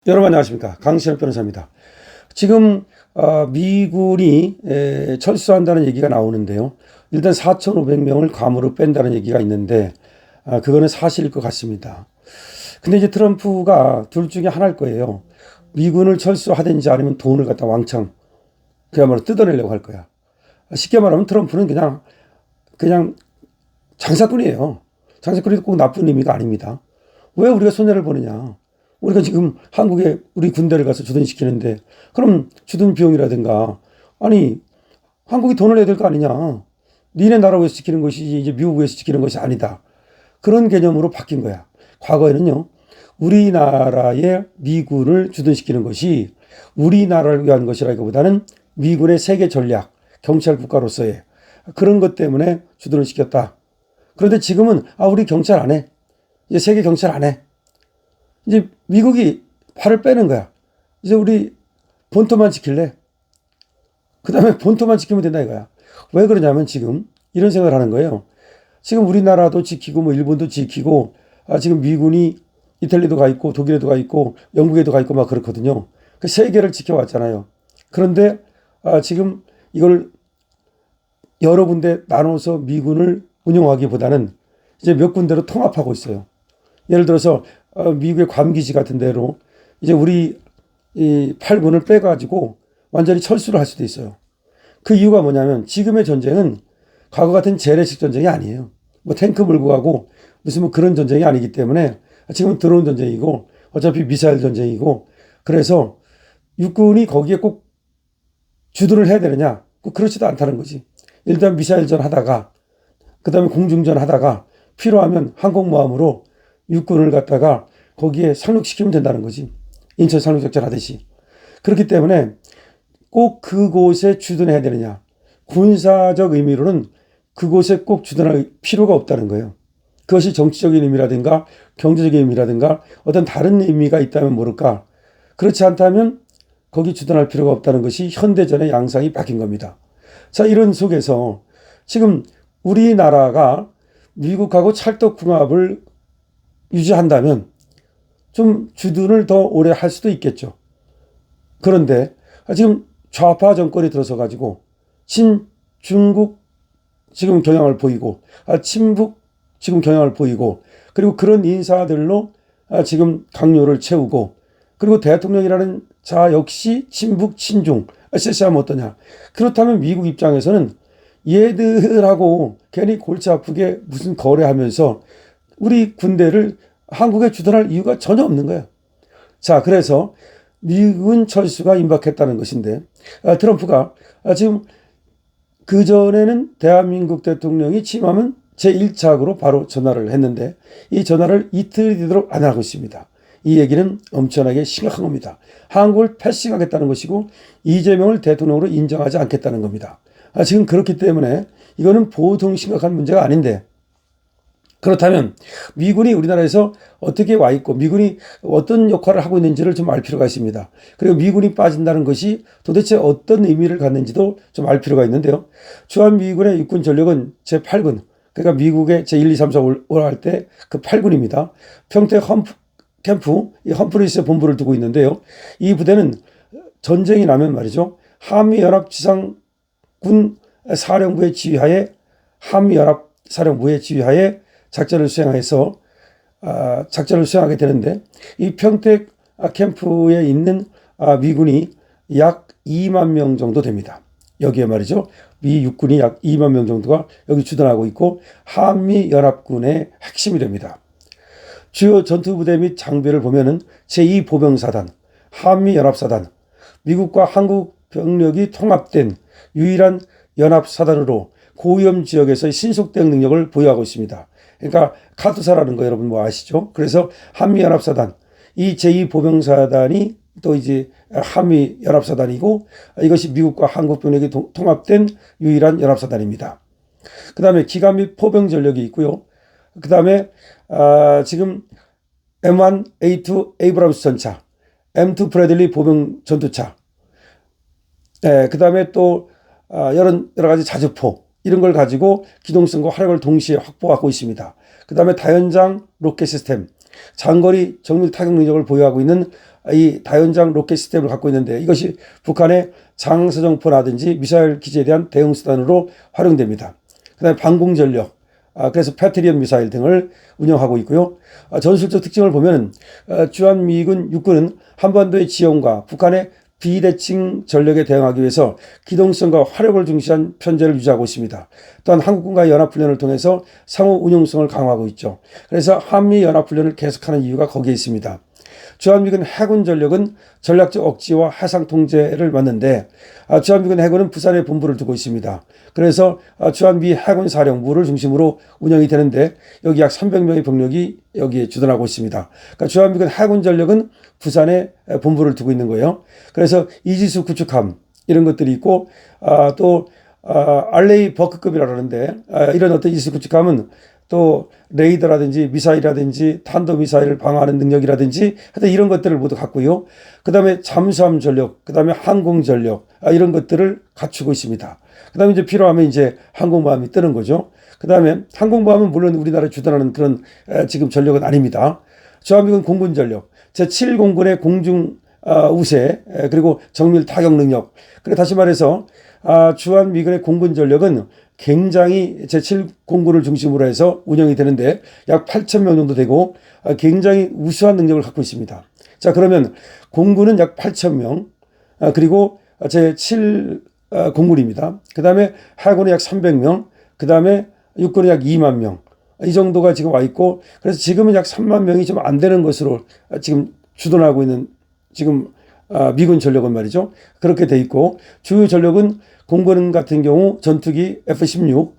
여러분 안녕하십니까, 강신엽 변호사입니다. 지금 미군이 철수한다는 얘기가 나오는데요. 일단 4,500명을 괌으로 뺀다는 얘기가 있는데 그거는 사실일 것 같습니다. 근데 이제 트럼프가 둘 중에 하나일 거예요. 미군을 철수하든지 아니면 돈을 갖다 왕창 그야말로 뜯어내려고 할 거야. 쉽게 말하면 트럼프는 그냥 장사꾼이에요. 장사꾼이 꼭 나쁜 의미가 아닙니다. 왜 우리가 손해를 보느냐? 우리가 지금 한국에 우리 군대를 가서 주둔시키는데 그럼 주둔 비용이라든가, 아니 한국이 돈을 내야 될 거 아니냐. 니네 나라 위해서 지키는 것이지 이제 미국 위해서 지키는 것이 아니다. 그런 개념으로 바뀐 거야. 과거에는요, 우리나라의 미군을 주둔시키는 것이 우리나라를 위한 것이라기보다는 미군의 세계 전략, 경찰 국가로서의 그런 것 때문에 주둔을 시켰다. 그런데 지금은 우리 경찰 안 해. 이제 세계 경찰 안 해. 이제 미국이 팔을 빼는 거야. 이제 우리 본토만 지킬래? 그 다음에 본토만 지키면 된다 이거야. 왜 그러냐면 지금 이런 생각을 하는 거예요. 지금 우리나라도 지키고 뭐 일본도 지키고 지금 미군이 이탈리아도 가 있고 독일에도 가 있고 영국에도 가 있고 막 그렇거든요. 그 세계를 지켜왔잖아요. 그런데 지금 이걸 여러 군데 나눠서 미군을 운영하기보다는 이제 몇 군데로 통합하고 있어요. 예를 들어서 미국의 괌 기지 같은 데로 이제 우리 이 8군을 빼가지고 완전히 철수를 할 수도 있어요. 그 이유가 뭐냐면 지금의 전쟁은 과거 같은 재래식 전쟁이 아니에요. 뭐 탱크 몰고 가고 무슨 뭐 그런 전쟁이 아니기 때문에 지금은 드론 전쟁이고 어차피 미사일 전쟁이고, 그래서 육군이 거기에 꼭 주둔을 해야 되느냐? 꼭 그렇지도 않다는 거지. 일단 미사일전 하다가 그다음에 공중전 하다가 필요하면 항공모함으로 육군을 갖다가 거기에 상륙시키면 된다는 거지. 인천 상륙작전 하듯이. 그렇기 때문에 꼭 그곳에 주둔해야 되느냐. 군사적 의미로는 그곳에 꼭 주둔할 필요가 없다는 거예요. 그것이 정치적인 의미라든가 경제적인 의미라든가 어떤 다른 의미가 있다면 모를까. 그렇지 않다면 거기 주둔할 필요가 없다는 것이 현대전의 양상이 바뀐 겁니다. 자, 이런 속에서 지금 우리나라가 미국하고 찰떡궁합을 유지한다면 좀 주둔을 더 오래 할 수도 있겠죠. 그런데 지금 좌파 정권이 들어서 가지고 친중국 지금 경향을 보이고 친북 지금 경향을 보이고, 그리고 그런 인사들로 지금 강요를 채우고, 그리고 대통령이라는 자 역시 친북 친중 세시하면 어떠냐. 그렇다면 미국 입장에서는 얘들하고 괜히 골치 아프게 무슨 거래하면서 우리 군대를 한국에 주둔할 이유가 전혀 없는 거예요. 자, 그래서 미군 철수가 임박했다는 것인데 트럼프가 지금 그전에는 대한민국 대통령이 취임하면 제1차적으로 바로 전화를 했는데 이 전화를 이틀이 되도록 안 하고 있습니다. 이 얘기는 엄청나게 심각한 겁니다. 한국을 패싱하겠다는 것이고 이재명을 대통령으로 인정하지 않겠다는 겁니다. 지금 그렇기 때문에 이거는 보통 심각한 문제가 아닌데, 그렇다면 미군이 우리나라에서 어떻게 와 있고 미군이 어떤 역할을 하고 있는지를 좀 알 필요가 있습니다. 그리고 미군이 빠진다는 것이 도대체 어떤 의미를 갖는지도 좀 알 필요가 있는데요. 주한미군의 육군 전력은 제8군, 그러니까 미국의 제1, 2, 3, 4 올라갈 때 그 8군입니다. 평택 캠프, 이 험프리스 본부를 두고 있는데요. 이 부대는 전쟁이 나면 말이죠, 한미연합지상군 사령부의 지휘하에 한미연합사령부의 지휘하에 작전을 수행하게 되는데, 이 평택 캠프에 있는 미군이 약 2만 명 정도 됩니다. 여기에 말이죠, 미 육군이 약 2만 명 정도가 여기 주둔하고 있고 한미연합군의 핵심이 됩니다. 주요 전투부대 및 장비를 보면은 제2보병사단, 한미연합사단, 미국과 한국 병력이 통합된 유일한 연합사단으로 고위험 지역에서의 신속 대응 능력을 보유하고 있습니다. 그러니까 카투사라는 거 여러분 뭐 아시죠? 그래서 한미연합사단, 이 제2보병사단이 또 이제 한미연합사단이고 이것이 미국과 한국 병력이 통합된 유일한 연합사단입니다. 그 다음에 기갑 및 포병 전력이 있고요. 그 다음에 지금 M1A2 에이브람스 전차, M2 브래들리 보병 전투차, 그 다음에 또 여러 가지 자주포 이런 걸 가지고 기동성과 화력을 동시에 확보하고 있습니다. 그 다음에 다연장 로켓 시스템, 장거리 정밀 타격 능력을 보유하고 있는 이 다연장 로켓 시스템을 갖고 있는데 이것이 북한의 장서정포라든지 미사일 기지에 대한 대응 수단으로 활용됩니다. 그다음에 방공전력, 그래서 패트리엇 미사일 등을 운영하고 있고요. 전술적 특징을 보면 주한미군 육군은 한반도의 지형과 북한의 비대칭 전력에 대응하기 위해서 기동성과 화력을 중시한 편제를 유지하고 있습니다. 또한 한국군과의 연합훈련을 통해서 상호 운용성을 강화하고 있죠. 그래서 한미 연합훈련을 계속하는 이유가 거기에 있습니다. 주한미군 해군 전력은 전략적 억지와 해상 통제를 맡는데 주한미군 해군은 부산에 본부를 두고 있습니다. 그래서 주한미 해군 사령부를 중심으로 운영이 되는데 여기 약 300명의 병력이 여기에 주둔하고 있습니다. 그러니까 주한미군 해군 전력은 부산에 본부를 두고 있는 거예요. 그래서 이지수 구축함 이런 것들이 있고 또 알레이 버크급이라고 하는데 이런 어떤 이지수 구축함은 또 레이더라든지 미사일이라든지 탄도미사일을 방어하는 능력이라든지 하여튼 이런 것들을 모두 갖고요. 그 다음에 잠수함 전력, 그 다음에 항공 전력 이런 것들을 갖추고 있습니다. 그 다음에 이제 필요하면 이제 항공모함이 뜨는 거죠. 그 다음에 항공모함은 물론 우리나라에 주둔하는 그런 지금 전력은 아닙니다. 주한미군 공군 전력, 제7공군의 공중 우세 그리고 정밀 타격 능력. 그리고 다시 말해서 주한미군의 공군 전력은 굉장히 제7공군을 중심으로 해서 운영이 되는데 약 8,000명 정도 되고 굉장히 우수한 능력을 갖고 있습니다. 자, 그러면 공군은 약 8,000명 그리고 제7공군입니다. 그 다음에 해군은 약 300명 그 다음에 육군은 약 2만 명 이 정도가 지금 와 있고 그래서 지금은 약 3만 명이 좀 안 되는 것으로 지금 주둔하고 있는 지금 미군 전력은 말이죠. 그렇게 돼 있고 주요 전력은 공군 같은 경우 전투기 F-16,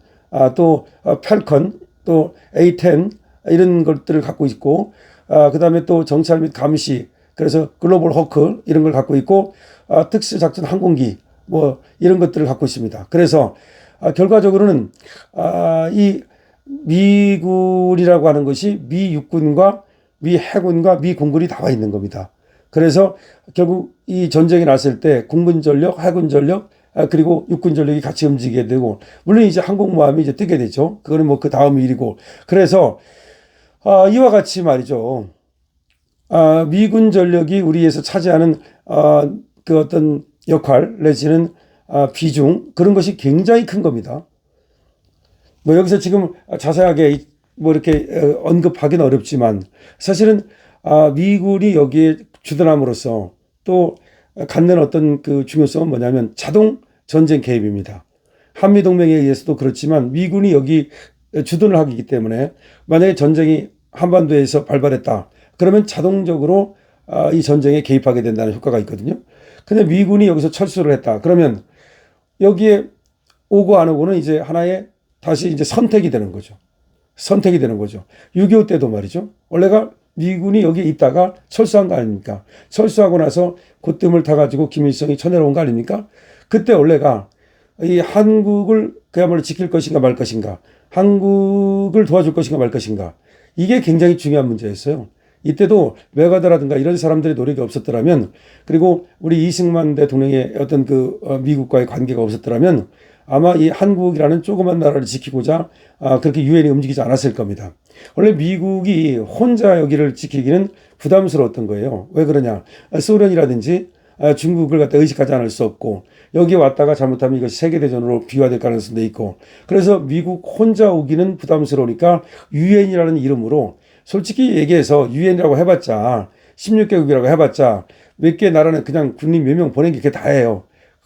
또 펠컨, 또 A-10 이런 것들을 갖고 있고 그 다음에 또 정찰 및 감시 그래서 글로벌 호크 이런 걸 갖고 있고 특수작전 항공기 뭐 이런 것들을 갖고 있습니다. 그래서 결과적으로는 이 미군이라고 하는 것이 미 육군과 미 해군과 미 공군이 나와 있는 겁니다. 그래서 결국 이 전쟁이 났을 때 공군 전력, 해군 전력, 그리고 육군 전력이 같이 움직이게 되고, 물론 이제 항공모함이 이제 뜨게 되죠. 그거는 뭐 그 다음 일이고. 그래서, 이와 같이 말이죠. 미군 전력이 우리에서 차지하는, 그 어떤 역할, 내지는, 비중, 그런 것이 굉장히 큰 겁니다. 뭐 여기서 지금 자세하게 뭐 이렇게 언급하기는 어렵지만, 사실은, 미군이 여기에 주둔함으로써 또 갖는 어떤 그 중요성은 뭐냐면 자동 전쟁 개입입니다. 한미동맹에 의해서도 그렇지만 미군이 여기 주둔을 하기 때문에 만약에 전쟁이 한반도에서 발발했다. 그러면 자동적으로 이 전쟁에 개입하게 된다는 효과가 있거든요. 근데 미군이 여기서 철수를 했다. 그러면 여기에 오고 안 오고는 이제 하나의 다시 이제 선택이 되는 거죠. 선택이 되는 거죠. 6.25 때도 말이죠. 원래가 미군이 여기 있다가 철수한 거 아닙니까? 철수하고 나서 곧뜸을 타가지고 김일성이 쳐내려온 거 아닙니까? 그때 원래가 이 한국을 그야말로 지킬 것인가 말 것인가, 한국을 도와줄 것인가 말 것인가, 이게 굉장히 중요한 문제였어요. 이때도 메가더라든가 이런 사람들의 노력이 없었더라면, 그리고 우리 이승만 대통령의 어떤 그 미국과의 관계가 없었더라면 아마 이 한국이라는 조그만 나라를 지키고자 그렇게 유엔이 움직이지 않았을 겁니다. 원래 미국이 혼자 여기를 지키기는 부담스러웠던 거예요. 왜 그러냐? 소련이라든지 중국을 갖다 의식하지 않을 수 없고 여기에 왔다가 잘못하면 이것이 세계대전으로 비화될 가능성도 있고 그래서 미국 혼자 오기는 부담스러우니까 유엔이라는 이름으로 솔직히 얘기해서 유엔이라고 해봤자 16개국이라고 해봤자 몇 개 나라는 그냥 군인 몇 명 보낸 게 그게 다예요.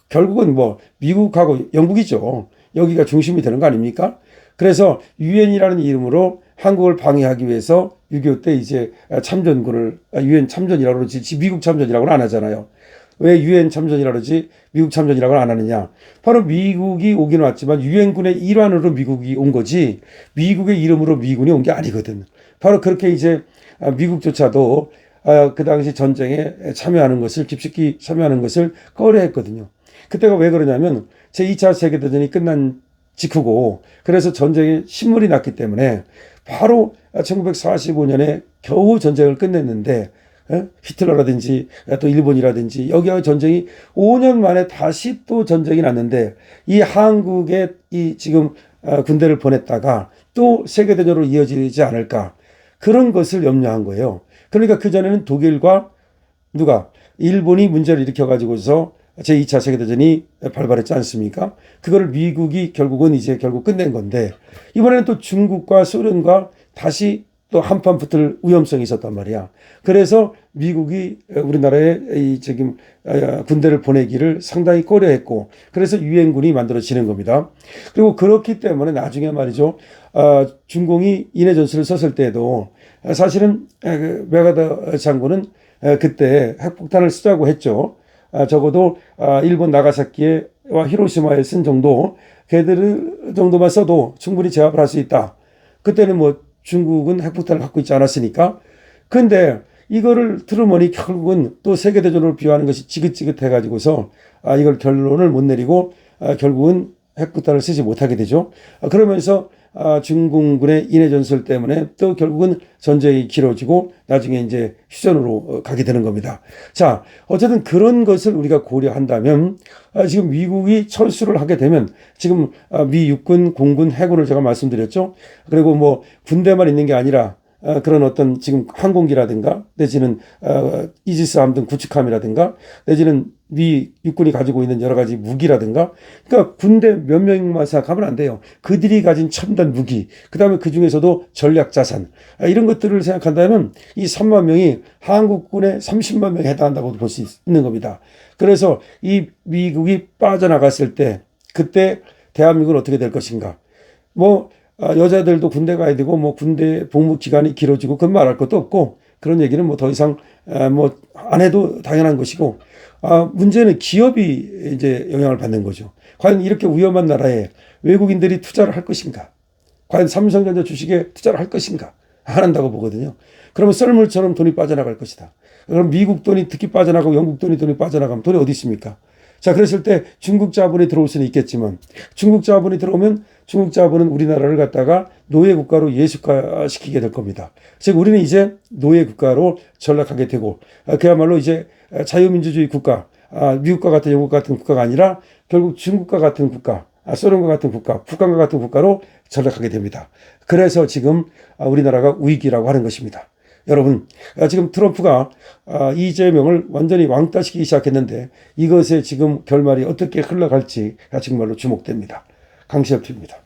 결국은 뭐 미국하고 영국이죠. 여기가 중심이 되는 거 아닙니까? 그래서 유엔이라는 이름으로 한국을 방해하기 위해서 6.25 때 이제 참전군을 유엔 참전이라고 그러지 미국 참전이라고는 안 하잖아요. 왜 유엔 참전이라고 그러지 미국 참전이라고는 안 하느냐. 바로 미국이 오긴 왔지만 유엔군의 일환으로 미국이 온 거지 미국의 이름으로 미군이 온 게 아니거든. 바로 그렇게 이제 미국조차도 그 당시 전쟁에 참여하는 것을 깊숙이 참여하는 것을 꺼려했거든요. 그때가 왜 그러냐면 제2차 세계대전이 끝난 직후고 그래서 전쟁에 신물이 났기 때문에 바로 1945년에 겨우 전쟁을 끝냈는데 히틀러라든지 또 일본이라든지 여기와 전쟁이 5년 만에 다시 또 전쟁이 났는데 이 한국에 이 지금 군대를 보냈다가 또 세계대전으로 이어지지 않을까 그런 것을 염려한 거예요. 그러니까 그전에는 독일과 누가? 일본이 문제를 일으켜가지고서 제2차 세계대전이 발발했지 않습니까? 그거를 미국이 결국은 이제 결국 끝낸 건데, 이번에는 또 중국과 소련과 다시 또 한판 붙을 위험성이 있었단 말이야. 그래서 미국이 우리나라에 이 지금 군대를 보내기를 상당히 꺼려했고, 그래서 유엔군이 만들어지는 겁니다. 그리고 그렇기 때문에 나중에 말이죠, 중공이 인해 전술을 썼을 때도 사실은 메가더 장군은 그때 핵폭탄을 쓰자고 했죠. 적어도 일본 나가사키와 히로시마에 쓴 정도, 걔들 정도만 써도 충분히 제압을 할 수 있다. 그때는 뭐 중국은 핵폭탄을 갖고 있지 않았으니까. 근데 이거를 트루먼이 결국은 또 세계대전으로 비유하는 것이 지긋지긋해가지고서 이걸 결론을 못 내리고 결국은 핵폭탄을 쓰지 못하게 되죠. 그러면서 중공군의 인해 전술 때문에 또 결국은 전쟁이 길어지고 나중에 이제 휴전으로 가게 되는 겁니다. 자, 어쨌든 그런 것을 우리가 고려한다면 지금 미국이 철수를 하게 되면 지금 미 육군, 공군, 해군을 제가 말씀드렸죠. 그리고 뭐 군대만 있는 게 아니라 그런 어떤 지금 항공기라든가 내지는 이지스함 등 구축함이라든가 내지는 미 육군이 가지고 있는 여러 가지 무기라든가, 그러니까 군대 몇 명만 생각하면 안 돼요. 그들이 가진 첨단 무기, 그 다음에 그 중에서도 전략 자산, 이런 것들을 생각한다면 이 3만 명이 한국군의 30만 명에 해당한다고 볼 수 있는 겁니다. 그래서 이 미국이 빠져나갔을 때 그때 대한민국은 어떻게 될 것인가? 뭐 여자들도 군대 가야 되고 뭐 군대 복무 기간이 길어지고 그건 말할 것도 없고, 그런 얘기는 뭐 더 이상 뭐 안 해도 당연한 것이고, 문제는 기업이 이제 영향을 받는 거죠. 과연 이렇게 위험한 나라에 외국인들이 투자를 할 것인가? 과연 삼성전자 주식에 투자를 할 것인가? 안 한다고 보거든요. 그러면 썰물처럼 돈이 빠져나갈 것이다. 그럼 미국 돈이 특히 빠져나가고 영국 돈이 빠져나가면 돈이 어디 있습니까? 자, 그랬을 때 중국 자본이 들어올 수는 있겠지만, 중국 자본이 들어오면 중국 자본은 우리나라를 갖다가 노예 국가로 예식화시키게 될 겁니다. 즉 우리는 이제 노예 국가로 전락하게 되고, 그야말로 이제 자유민주주의 국가, 미국과 같은 영국 같은 국가가 아니라 결국 중국과 같은 국가, 소련과 같은 국가, 북한과 같은 국가로 전락하게 됩니다. 그래서 지금 우리나라가 위기라고 하는 것입니다. 여러분, 지금 트럼프가 이재명을 완전히 왕따시키기 시작했는데 이것의 지금 결말이 어떻게 흘러갈지 정말로 주목됩니다. 강시엽 TV입니다.